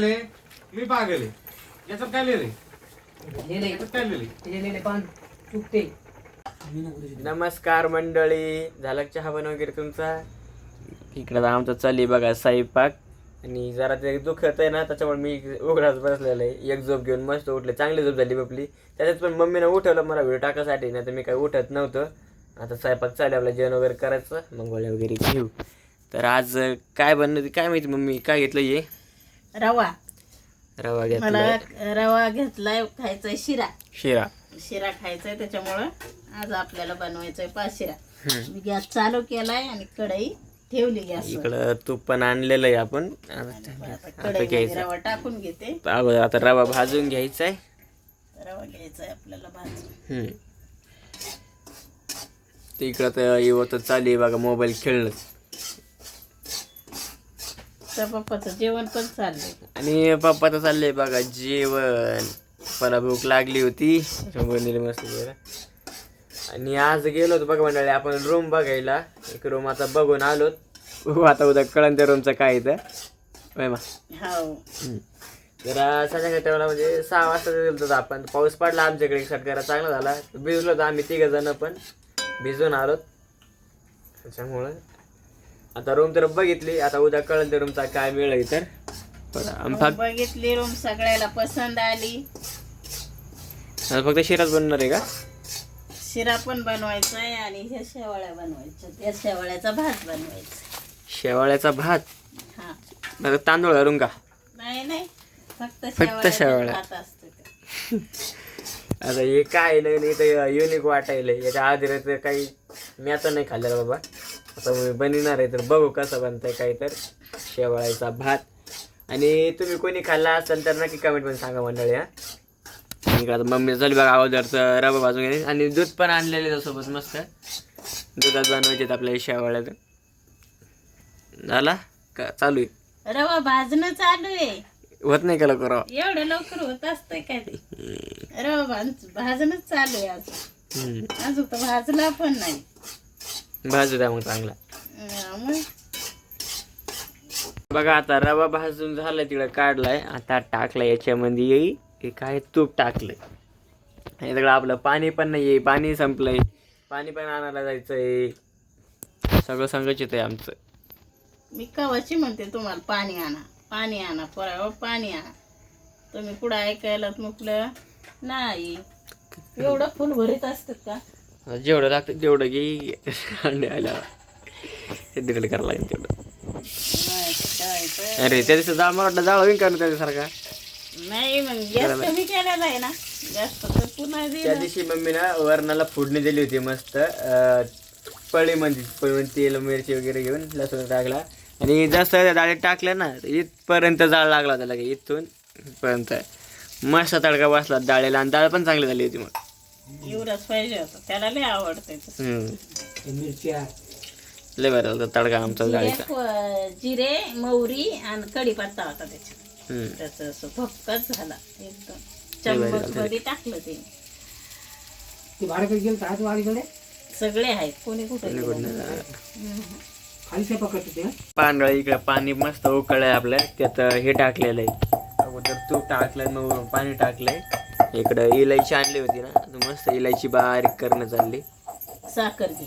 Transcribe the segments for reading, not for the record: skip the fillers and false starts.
मी पागल आहे. याच्यात काय लिहिले नमस्कार मंडळी, झालं चहा बन वगैरे तुमचा? इकडं आमचं चालली बघा स्वयंपाक. आणि जरा ते दुखत आहे ना, त्याच्यामुळे मी उघडाच बसलेलं आहे. एक झोप घेऊन मस्त उठले, चांगली झोप झाली आपली. त्याच्यात पण मम्मीनं उठवलं मला व्हिडिओ टाकासाठी, नाही तर मी काही उठत नव्हतं. आता स्वयंपाक चालू आपला, जेवण वगैरे करायचं, मग गोळ्या वगैरे घेऊ. तर आज काय बनलं काय माहिती, मम्मी काय घेतलं? ये रवा रवा घेतला. मला रवा घेतलाय, खायचाय शिरा. शिरा शिरा खायचाय, त्याच्यामुळं आज आपल्याला बनवायचंय पाशिरा. मी गॅस चालू केलाय आणि कढई ठेवली गॅस. इकडं तूप पण आणलेलं आहे आपण. कढई रवा टाकून घेते. आता रवा भाजून घ्यायचा आहे. रवा घ्यायचाय आपल्याला भाजून. ते इकडं तर येवत चालू आहे बघा, मोबाईल खेळणं. तर पप्पाचं जेवण पण चाललंय. आणि पप्पाचं चाललंय बघा जेवण. मला भूक लागली होती, मस्त जेवण. आणि आज गेलो होतो बघा मंडळी आपण रूम बघायला. एक रूम आता बघून आलोत. आता उद्या कळण त्या रूमचं काय इथं जरा संध्याकाळी तेवढा म्हणजे 6 वाजता गेलो होतो आपण. पाऊस पडला आमच्याकडे, सटकारा चांगला झाला. भिजलो होतो आम्ही 3 जण, पण भिजून आलोत. त्याच्यामुळं आता रूम तर बघितली, आता उद्या कळण त्या रूमचा काय मिळेल. तर बघितली रूम, सगळ्याला पसंत आली. फक्त शिराच बनणार आहे का? शिरा पण बनवायचा आहे आणि ह्या शेवाळ्या बनवायच्या. त्या शेवाळ्याचा भात बनवायचा. शेवाळ्याचा भात? हा. तांदूळ घालून का? नाही, फक्त शेवाळ्या भात असतं. आता हे काय नाही तर युनिक वाटायला. याच्या आधी काही मी आता नाही खाल्लेलं बाबा. आता मी बनवणार आहे, तर बघू कसं बनतंय काय. तर शेवाळ्याचा भात. आणि तुम्ही कोणी खाल्ला असेल तर नक्की कमेंटमध्ये सांगा मंडळी. आता मम्मी चालू बघा अगोदरचं रवा भाजून घ्यायचे. आणि दूध पण आणलेलं त्यासोबत मस्त. दुधात बनवायचे आपल्या शेवाळ्यात. झाला का? चालू आहे रवा भाजणं, चालू आहे. होत नाही का लवकर? एवढं लवकर होत असतंय काय ते? रवा भाजणच चालू आहे अजून तर भाजला पण नाही. भाजू द्या मग चांगला. मग बघा आता रवा भाजून झालाय, तिकडे काढलाय. आता टाकलाय याच्यामध्ये काय तूप टाकलंय. आणि तिकडं आपलं पाणी पण नाहीये, पाणी संपलंय. पाणी पण आणायला जायचंय. सगळं संगच येतंय आमचं. मी कवाची म्हणते तुम्हाला पाणी आणा पोराव, पाणी आणा. तुम्ही पुढं ऐकायला म्हटलं नाही. एवढं फुल भरीत असतात का? जेवढं लागतं तेवढं घे. आल्या तिकडे करायला लागेल तेवढं. अरे त्या दिवशी मला वाटलं जाळ होईल का त्याच्यासारखा. नाही, मग गॅस कमी केलेला आहे ना. गॅस फक्त पुन्हा त्या दिवशी मम्मीना वरणाला फोडणी दिली होती मस्त. पळीमध्ये तेल मिरची वगैरे घेऊन लसूण टाकला. आणि जास्त डाळीत टाकलं ना, इथपर्यंत जाळ लागला होता लगे, इथून पर्यंत मस्त तडका बसला डाळीला. आणि डाळ पण चांगली झाली होती. मग एवढंच पाहिजे होतं, त्याला लय आवडतंय. मिरच्या लय बरं झालं तडका आमचा डाळीचा. जिरे, मोहरी आणि कढीपत्ता होता त्याच्यात. त्याचं असं भपकच झाला एकदम. चम्मच मध्ये टाकलं ते. सगळे आहेत, कोणी कुठे पांढरा इकडे पाणी मस्त उकळलंय आपल्या. त्यात हे टाकलेलं आहे अगोदर, तूप टाकलंय, मग पाणी टाकलंय. इकडं इलायची आणली होती ना, मस्त इलायची बारीक करणं चालली. साखर घे,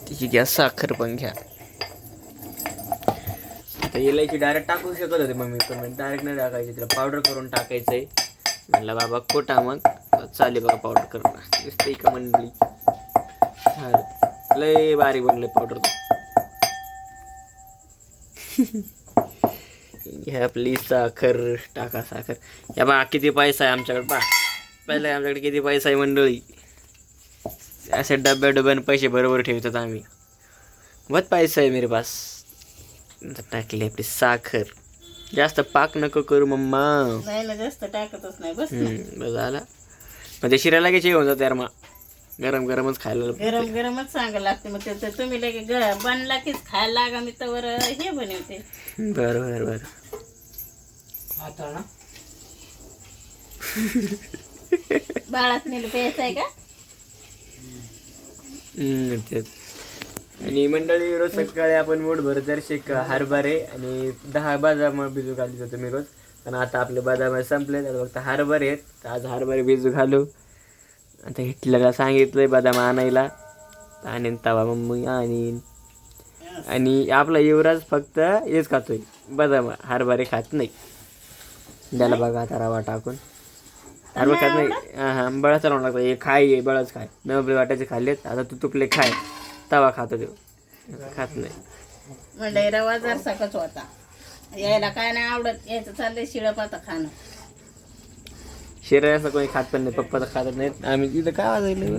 तिची घ्या साखर पण घ्या. आता इलायची डायरेक्ट टाकू शकत होते मम्मी, पण डायरेक्ट नाही टाकायची, तिला पावडर करून टाकायचंय. म्हणलं बाबा खोटा, मग चालेल बघा पावडर करून. दिसते का मंडळी? लय बारीक बनले पावडर. घ्या आपली साखर, टाका साखर. या बा किती पैसा आहे आमच्याकडे. पहिला आमच्याकडे किती पैसा आहे मंडळी. असे डब्यान पैसे बरोबर ठेवतात आम्ही. बहुत पैसा आहे मेरे पास. टाकली आपली साखर. जास्त पाक नको करू मम्मा. नाही ना, जास्त टाकतच नाही. बस झाला. मग ते शिरायला घ्यायची होऊन जात यार. मग गरम गरमच खायला. गरमच चांगलं लागते. मग ते तुम्ही लगे बनला कीच खायला लागा. मी तर हे बनवते. बरं बाळात नेलं प्यायचं आहे का? आणि मंडळी रोज सकाळी आपण मूठभर जरशेक हरभरे आणि 10 बदाम भिजू घालत होतो मी रोज. पण आता आपले बदाम संपले, आता फक्त हरभरे आहेत. तर आज हरभरे भिजू घालू. आता हिटलरला सांगितलंय बदाम आणायला, आणीन तवा मम्मी आणीन. आणि आपला युवराज फक्त हेच खातोय बदाम, हरभरे खात नाही. त्याला बघा आता रवा टाकून हरभरे खात नाही. हां बळाच लावून लागतो, हे खाय हे बळच खाय. नवबे वाटायचे खाल्लेत, आता तू तुपले खाय. तवा खातो देऊ, खात नाही. म्हणजे रवा जर सकच होता, यायला काय नाही आवडत, यायचं चाललंय शिळप आता खाणं. शिरा असं कोणी खात पण नाही, पप्पा तर खातच नाहीत. आम्ही तिथं काय वाजवलं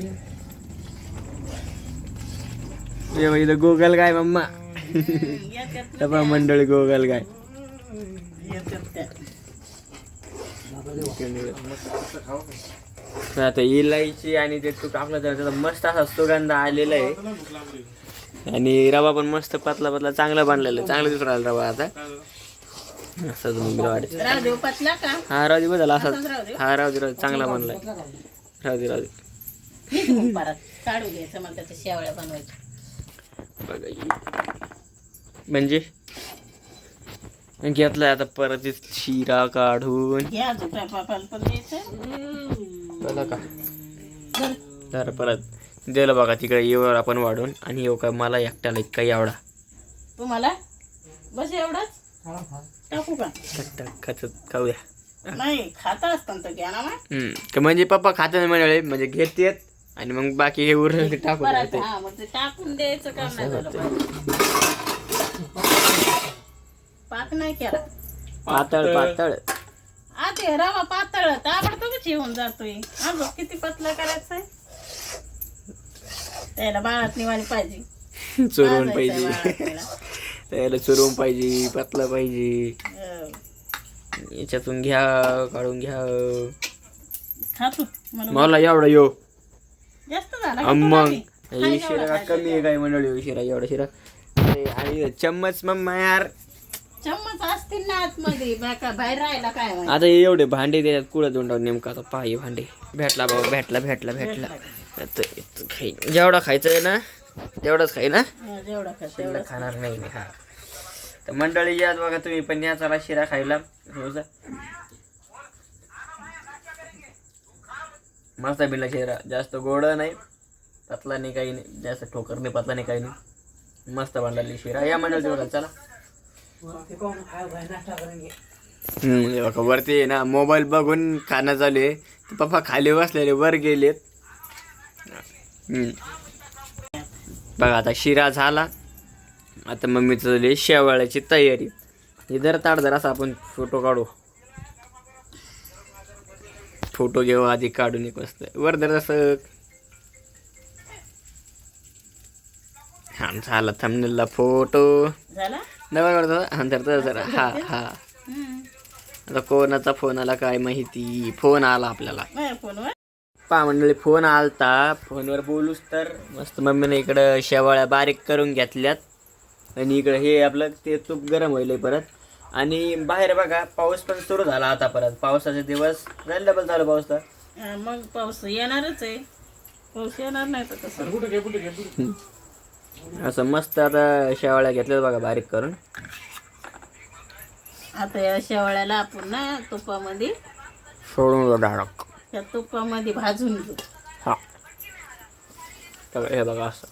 इथं गोगल गाय मम्मा. तपा मंडळी गोगल गाय. आता इलायची आणि ते तू टाकलं तर त्याचा मस्त असा सुगंध आलेला आहे. आणि रवा पण मस्त पतला पतला चांगला बनलेला आहे, चांगला दिसून राहिला रवा. आता असं तुम्ही वाटायचं राहू देऊ पतला का? हा राहू दे बदल असा. राहू देऊ. हा राहू दे चांगला बनलाय. राहू दे परत काढू घ्यायचं, मग त्याच्या शेवळ्या बनवायच्या. बघा म्हणजे घेतलाय आता परत शिरा काढून. घ्या झोपा पापाला पण द्यायचं. बघा का तर परत दिलं बघा तिकडे येवर आपण वाढून. आणि येऊ का मला एकट्याला इतका एवढा तुम्हाला बस एवढाच टाकू का? खाऊया. नाही खाता असताना तर घ्या ना मग. म्हणजे पप्पा खात नाही म्हणाले, म्हणजे घेतेत आणि मग बाकी हे उरलं ते टाकून परत द्यायचं. हा मग ते टाकून द्यायचं काम नाही झालं पाहिजे. पाक नाही केला पातळ पातळ. ते रवा पातळ ताबडतोबच येऊन जातोय. अजून किती पतला करायचंय? त्याला बाळात निवाणी पाहिजे, चुरवून पाहिजे, त्याला चुरवून पाहिजे, पतला पाहिजे. याच्यातून घ्या, काढून घ्या. खातो मला एवढा येऊ जास्त झाला. मग शिरा कमी आहे काय मंडळी? शिरा एवढा शिरा. आणि चम्मच मम्मा यार, चम्मच असतील ना आतमध्ये, बाहेर राहायला काय माहिती. आता एवढे भांडे त्याच्यात कुठं दोंडावर नेमका आता पाय भांडे भेटला बाबा, भेटला भेटला भेटला. जेवढा खायचं आहे ना तेवढंच खाई ना, जेवढा खा तेवढं खाणार नाही मी. हा तर मंडळी याच बघा तुम्ही पण या चला शिरा खायला. मस्त बिल्ला शिरा, जास्त गोड नाही, पतला नाही, काही नाही, जास्त ठोकर नाही, पतला नाही, काही नाही. मस्त बनलेली शिरा या मंडळी बघा. चला वरती ना मोबाईल बघून खाणं चालू आहे. पप्पा खाली बसलेले वर गेलेत. बघा आता शिरा झाला. आता मम्मीचं झाली शेवाळ्याची तयारी. हे जर ताट जर असा आपण फोटो काढू, फोटो घेऊ आधी काढून एक मस्त वर जर असं. हा झाला थंबनेलला फोटो झाला. हा हा. आता कोणाचा फोन आला काय माहिती, फोन आला आपल्याला. फोनवर पहा मंडळी फोन आलता. फोनवर बोलूच तर मस्त मम्मीने इकडं शेवाळ्या बारीक करून घेतल्यात. आणि इकडं हे आपलं ते तूप गरम होईल परत. आणि बाहेर बघा पाऊस पण सुरू झाला आता. परत पावसाचे दिवस डबल झालं पाऊस तर. मग पाऊस येणारच आहे, पाऊस येणार नाही तर कसं. असं मस्त आता शेवाळ्या घेतल्यात बघा बारीक करून. आता या शेवाळ्याला आपण ना तुपामध्ये सोडून डाळक त्या तुपामध्ये भाजून घेऊ. हा हे बघा असं.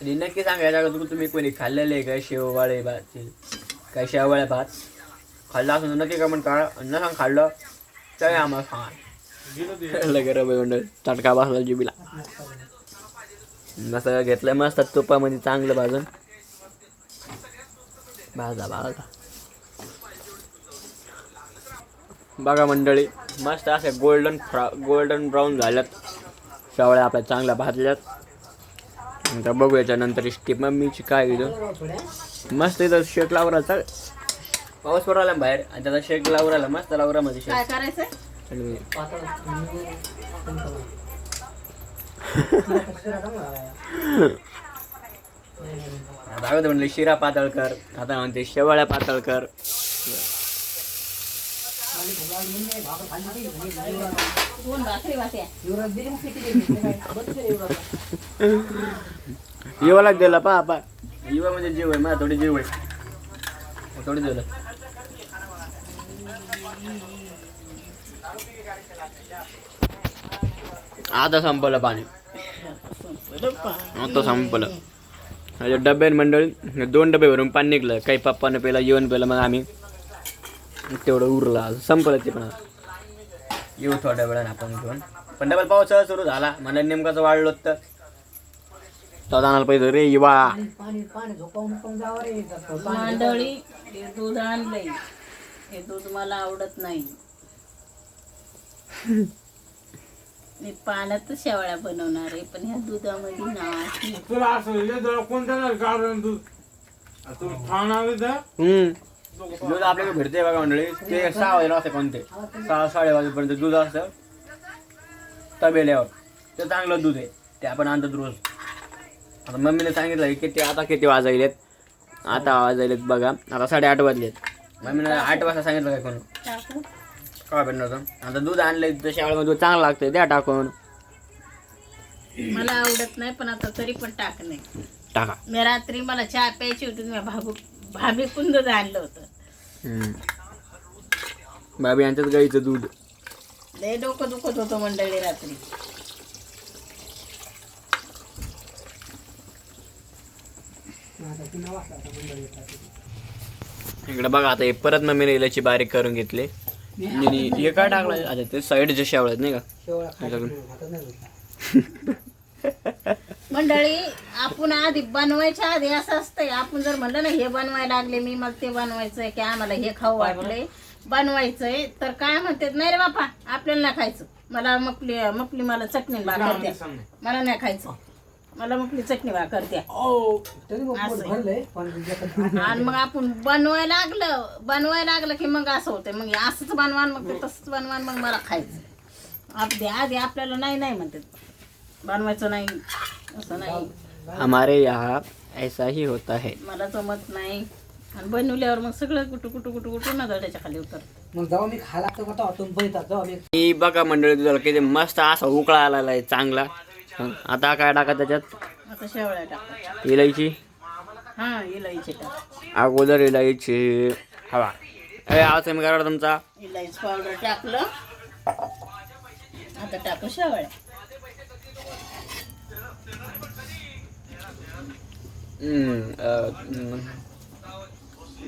नक्की सांगायला तुम्ही कोणी खाल्लेले आहे काय शेववाळे भात, काय शेववाळ्या भात खाल्ला असं नक्की कमेंट करा. न सांग खाल्लं तर आम्हाला सांगा. गरम आहे चटका बसला जिबीला. मस्त घेतलं मस्त तुपामध्ये चांगलं भाजून. भाजा भाजा बघा मंडळी मस्त असे गोल्डन ब्राऊन झाल्यात शेवळ्या आपल्या चांगल्या भाजल्यात. आता बघू याच्यानंतर स्टीप मम्मीची काय गेलं मस्त इथं शेक लावराचा पाऊस पडायला बाहेर आणि त्याचा शेक लावराला मस्त लावरामध्ये शेक काय करायचं. दाखवते म्हणले शिरा पातळ कर, आता म्हणते शेवाळ्या पातळ कर. दोन भाकरी वाट्या युवाला दिला पा युवा म्हणजे जीव आहे मला थोडी जीव आहे थोडी दिलं आता संपलं पाणी आता संपलं डबे मंडळी 2 डबे भरून पाणी निघलं काही पप्पानं पेला जेवण पेलं मग आम्ही तेवढं उरलं संपलं ते पण येऊ थोड्या वेळानं आपण घेऊन पण डबल पावसाळा सुरू झाला मला नेमकाच वाढलो तर आणायला पाहिजे रे युवा मंडळी हे दूध आणलंय हे दूध मला आवडत नाही मी पाण्यात शेवळ्या बनवणार आहे पण ह्या दुधामध्ये नाही दूध आपल्याकडे भेटते बघा मंडळी ते 6 वाजता असते कोणते 6-6:30 वाजेपर्यंत दूध असतं तबेल्यावर ते चांगलं दूध आहे ते आपण आणतात रोज आता मम्मीने सांगितलं की ते आता किती वाजायलेत आता वाजायलेत बघा आता 8:30 वाजलेत मम्मीने 8 वाजता सांगितलं काय कोण काय भेटणार होतं आता दूध आणलंय तर शाळेमध्ये दूध चांगलं लागतंय द्या टाकून मला आवडत नाही पण आता तरी पण टाक नाही टाका मी रात्री मला चहा प्यायची होती मी भाभी कुंद आणलं होतं भाभी यांच्यात गाईचं दूध लय डोकं दुखत होतं मंडळी रात्री इकडे बघा आता हे परत मम्मीने इलायची बारीक करून घेतले आणि हे काय टाकलं आता ते साईड जे शेवळ्यात नाही का मंडळी आपण आधी बनवायच्या आधी असं असतंय आपण जर म्हणलं ना हे बनवायला लागले मी मला ते बनवायचंय की आम्हाला हे खाऊ वाटलंय बनवायचंय तर काय म्हणतात नाही रे बापा आपल्याला नाही खायचं मला मपली मला चटणी भाकर द्या मला नाही खायचं मला मपली चटणी भाकर द्या आणि मग आपण बनवायला लागलं की मग असं होतंय मग असंच बनवान मग ते तसंच बनवान मग मला खायचं आधी आपल्याला नाही म्हणतात बनवायचं नाही असं नाही हमारे यहाँ ऐसा ही होता है मला जमत नाही आणि बनवल्यावर मग सगळं कुटू ना दड्याच्या खाली उतर मग जेव्हा मी खायला जेव्हा मी ही बघा मंडळी दुधाला किती मस्त असा उकळा आलेला आहे चांगला आता काय टाका त्याच्यात आता शेवळ्या टाक इलायची हा इलायची टाक अगोदर इलायची हवा आवाज कमी करा तुमचा इलायची पावडर टाकलं आता टाकू शेवळ्या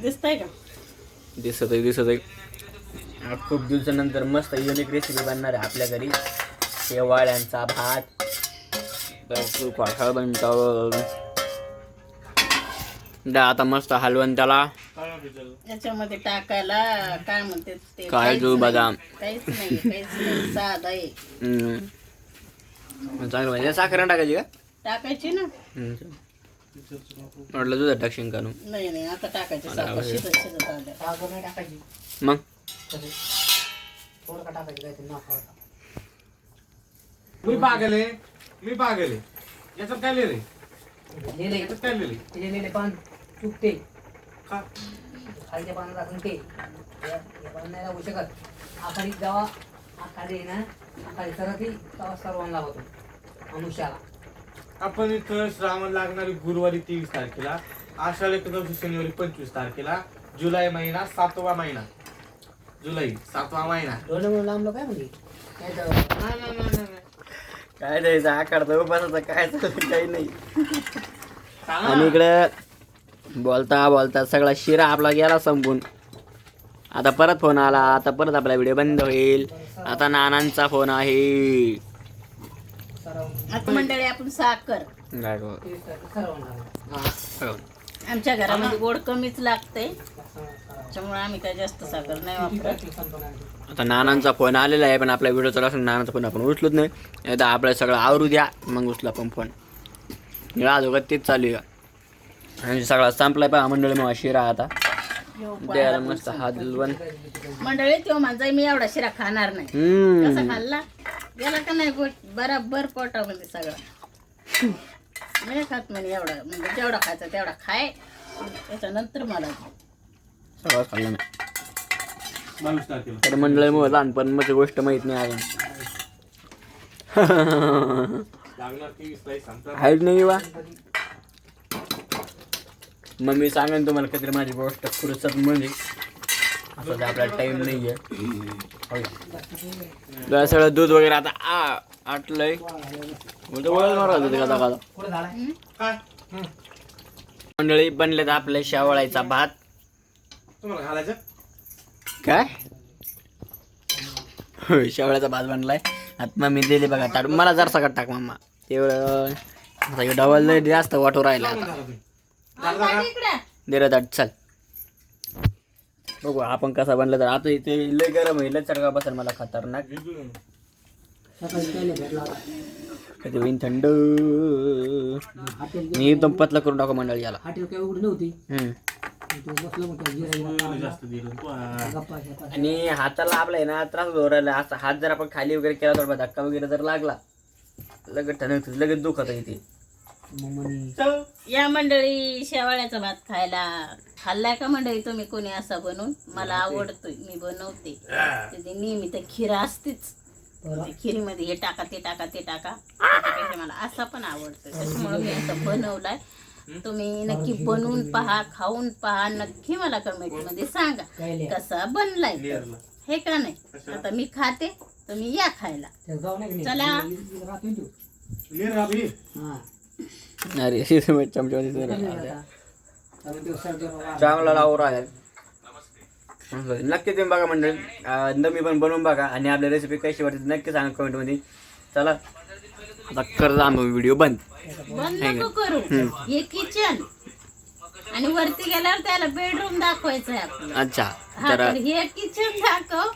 दिसतंय का दिसत आहे खूप दिवसानंतर मस्त युनिक रेसिपी बनणार आहे आपल्या घरी शेवाळ्यांचा भात पाखाळ बनतो आता मस्त हलवून त्याला याच्यामध्ये टाकायला काय म्हणते ते काजू बदाम काहीच नाही साधा आहे चांगलं म्हणजे साखर टाकायची का टाकायची ना म्हटलं तुझं टाकशील का नाही आता टाकायची साखर शिजत आलं टाकायची मग थोडं का टाकायची काय मी पागले याच्यात काय लिहिले याच्यात काय लिहिले लिहिलेले पान चुकते का खालच्या पानात आपण ते या पान नाही लागू शकत आखाडी जेव्हा आखाडी आहे ना आखाडी सरती तेव्हा सर्वांना होतो मनुष्याला आपण इथं श्रावण लागणारी गुरुवारी 23 तारखेला आषाढ एकादशी शनिवारी 25 तारखेला जुलै महिना 7वा महिना जुलै 7वा महिना दोन म्हणून लांबलो काय म्हणजे काय द्यायचं आकारचा उपासाचा काय चाललं काही नाही आणि इकडे बोलता सगळा शिरा आपला गेला संपून आता परत फोन आला आता परत आपला व्हिडिओ बंद होईल आता नानांचा फोन आहे आता मंडळी आपण साखर आमच्या घरामध्ये गोड कमीच लागते त्याच्यामुळे आम्ही काय जास्त साखर नाही वापरत आता नानांचा फोन आलेला आहे पण आपला व्हिडिओ चालू असेल नानांचा फोन आपण उचलत नाही आता आपल्याला सगळं आवरू द्या मग उचला पण फोन आज तेच चालू आहे आणि सगळा संपलाय पहा मंडळी मग शिरा आता द्यायला मस्त हलवण मंडळी तो माझा मी एवढा शिरा खाणार नाही कसा खाल्ला गेला का नाही बराबर पोटामध्ये सगळं नाही खात म्हणे एवढा म्हणजे जेवढा खायचा तेवढा खाय त्याच्यानंतर मला सगळं खाल्लं 22 तारखेला. तर मंडळी मग लहानपण माझी गोष्ट माहित नाही अजून. लागणार 23 ला सांगतात. हाईट नाही वा मम्मी सांगेन तुम्हाला काहीतरी माझी गोष्ट फुरसत म्हणजे असं ते आपल्याला टाइम नाही आहे. सगळं दूध वगैरे आता आटलंय काय मंडळी बनलेत आपल्या शेवाळ्याचा भात. तुम्हाला घालायचं काय होय शेवळ्याचा भात बनलाय. आता मम्मी दिली बघा टाक मला जर सगळं टाक मम्मा तेवढं डबल जास्त वाटू राहिला आता. दिलं ताट चल बघू आपण कसा बनला. तर आता इथे लय गरम आहे लय चढका बसेल मला खतरनाक. कधी होईन थंड मी एकदम पतला करून टाकू मंडळी याला. जास्त दिलं तू. आणि हाताला आपला ना त्रास होऊ राहिला. असा हात जर आपण खाली वगैरे केला थोडा धक्का वगैरे जर लागला लगेच ठणक लगेच दुखत इथे. या मंडळी शेवाळ्याचा भात खाल्लाय का मंडळी तुम्ही कोणी असा बनवून? मला आवडतोय मी बनवते. त्याची नेहमी तर खीर असतेच. खिरीमध्ये हे टाका ते टाका ते टाका त्याच्यापेक्षा मला असा पण आवडतोय त्याच्यामुळे मी असं बनवलाय. तुम्ही नक्की बनवून पहा खाऊन पहा नक्की मला कमेंट मध्ये सांगा कसा बनलाय हे का नाही. आता मी खाते तुम्ही या खायला चला. अरे चांगला लावून राहील नक्की तुम्ही बघा मंडळी. नमी पण बनवून बघा आणि आपल्या रेसिपी कशी वाटते नक्की सांगा कमेंट मध्ये. चला आता कर आम्ही व्हिडिओ बंद नको करू. हे किचन आणि वरती गेल्यावर त्याला बेडरूम दाखवायचं आहे आपलं. अच्छा हा तर हे किचन दाखव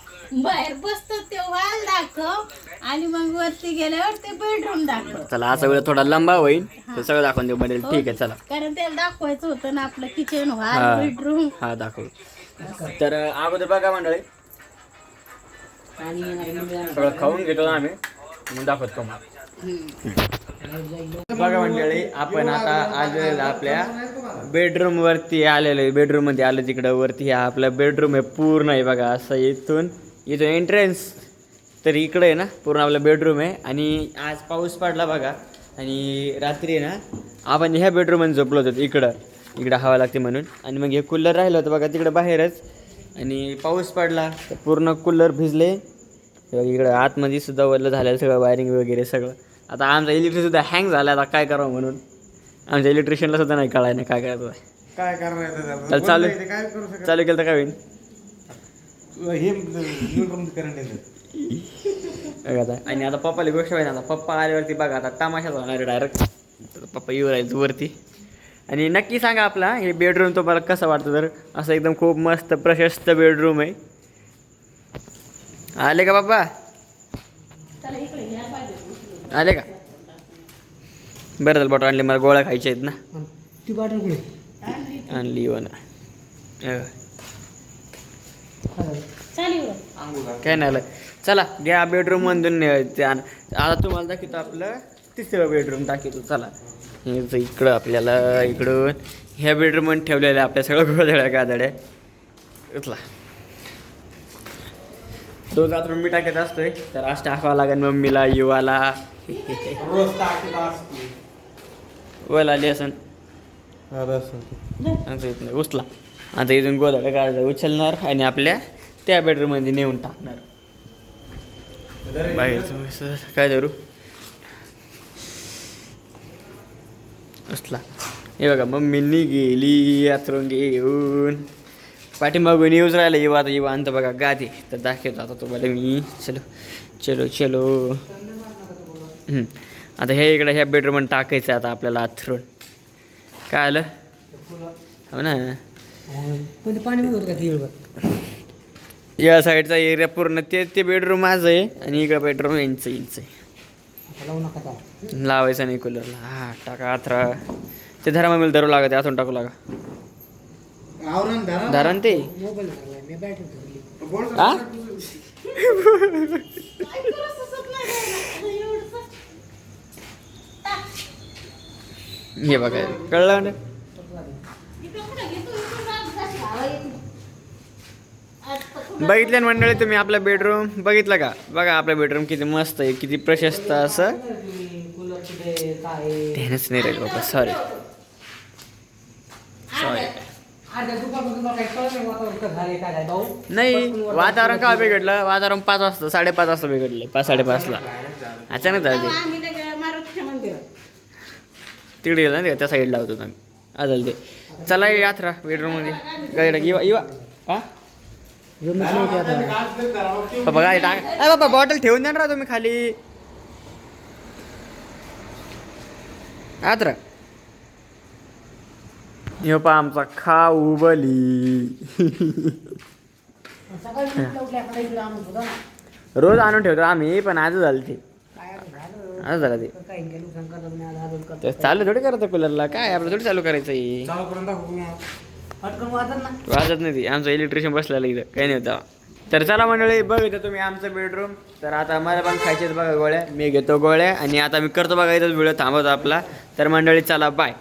बाहेर बसतो ते वाल दाखव आणि मग वरती गेल्यावर ते बेडरूम दाखव. चला असा वेळ थोडा लंबा होईल तर सगळं दाखवून देऊ बनेल. ठीक आहे चला कारण त्याला दाखवायचं होतं ना आपलं किचन हॉल बेडरूम. हा दाखवू. तर अगोदर बघा मंडळी सगळं खाऊन घेतो ना आम्ही मग दाखवतो बघा मंडळी. आपण आता आलेलो आपल्या बेडरूम वरती आलेलो. बेडरूम मध्ये आलो तिकडं वरती. हा आपला बेडरूम आहे पूर्ण आहे बघा असं. इथून एंट्रन्स तर इकडे आहे ना पूर्ण आपला बेडरूम आहे. आणि आज पाऊस पडला बघा आणि रात्री ना आपण ह्या बेडरूममध्ये झोपलो होतो इकडं हवा लागते म्हणून. आणि मग हे कूलर राहिलं होतं बघा तिकडं बाहेरच आणि पाऊस पडला तर पूर्ण कूलर भिजले. इकडं आतमध्ये सुद्धा वरलं झालं सगळं वायरिंग वगैरे सगळं. आता आमचा इलेक्ट्रिकसुद्धा हँग झाला. आता काय करावं म्हणून आमच्या इलेक्ट्रिशियनला सुद्धा नाही कळाय नाही काय करायचं. काय करायचं तर चालू काय चालू केलं तर काय होईल आता. आणि आता पप्पाला गोष्ट पाहिजे. आता पप्पा आल्यावरती बघा आता तमाशाच होणार डायरेक्ट. तर पप्पा येऊ राहायचं वरती. आणि नक्की सांगा आपला हे बेडरूम तुम्हाला कसं वाटतं. तर असं एकदम खूप मस्त प्रशस्त बेडरूम आहे. आले का बाबा आले का बरं झालं बॉटल आणली. मला गोळ्या खायच्या आहेत ना ती बॉटल कुठे आणली व ना काय नाही आलं. चला घ्या बेडरूम मधून आता तुम्हाला दाखवतो आपलं तिसरं बेडरूम दाखवतो. चला हे इकडं आपल्याला इकडून ह्या बेडरूम मध्ये ठेवलेल्या आपल्या सगळं गोधड्या गादड्या. उचला तो बाथरूम मी टाकत असतोय तर आज टाकावा लागेल मम्मीला युवाला वल आली असन उचला. आता इथून गोधड्या गादड्या उचलणार आणि आपल्या त्या बेडरूम मध्ये नेऊन टाकणार. बाहेरचं काय धरू उचला. हे बघा मम्मीनी गेली आतरून घेऊन पाठीमागून येऊच राहिलं. येऊ आता येऊ आणतं बघा गादी. तर दाखवतो आता तुम्हाला मी. चलो चलो चलो आता हे इकडं ह्या बेडरूम टाकायचं आता आपल्याला आथरून. काय आलं हो ना या साईडचा एरिया पूर्ण ते बेडरूम माझं आहे आणि इकडं बेडरूम यांचं आहे. लावायचं नाही कूलरला. हा टाका आथरा ते धरा मग धरू लागत आथून टाकू लागा धरण ते हे बघा कळलं ना. बघितलं ना मंडळी तुम्ही आपला बेडरूम बघितलं का? बघा आपलं बेडरूम किती मस्त आहे, किती प्रशस्त असं. ध्यानच नाही रे बाबा, सॉरी. नाही वातावरण का बिघडलं? वातावरण 5 वाजता 5:30 वाजता बिघडलं, 5:30ला अचानक झालं ते. आम्ही लगे मारुतीच्या मंदिरात. तिकडे गेला ना त्या साईडला होतो आम्ही. आजल ते चला यात्रा बेडरूम मध्ये गाडी इवा इवा हा बाबा गाडी टाक. अरे बाबा बॉटल ठेवून द्या ना राव तुम्ही खाली. यात्रा यो पा आमचा खाऊ बली. रोज आणून ठेवतो आम्ही, पण आज झालं ते. आज झालं ते चालू थोडी करतो कूलरला, काय आपलं थोडी चालू करायचं. वाजत नाही ती. आमचं इलेक्ट्रिशियन बसलेलं इथं, काही नाही होतं. तर चला मंडळी बघ इथं तुम्ही आमचं बेडरूम. तर आता मला पण खायचेच बघा गोळ्या, मी घेतो गोळ्या आणि आता मी करतो बघा इथं व्हिडिओ थांबवतो आपला. तर मंडळी चला बाय.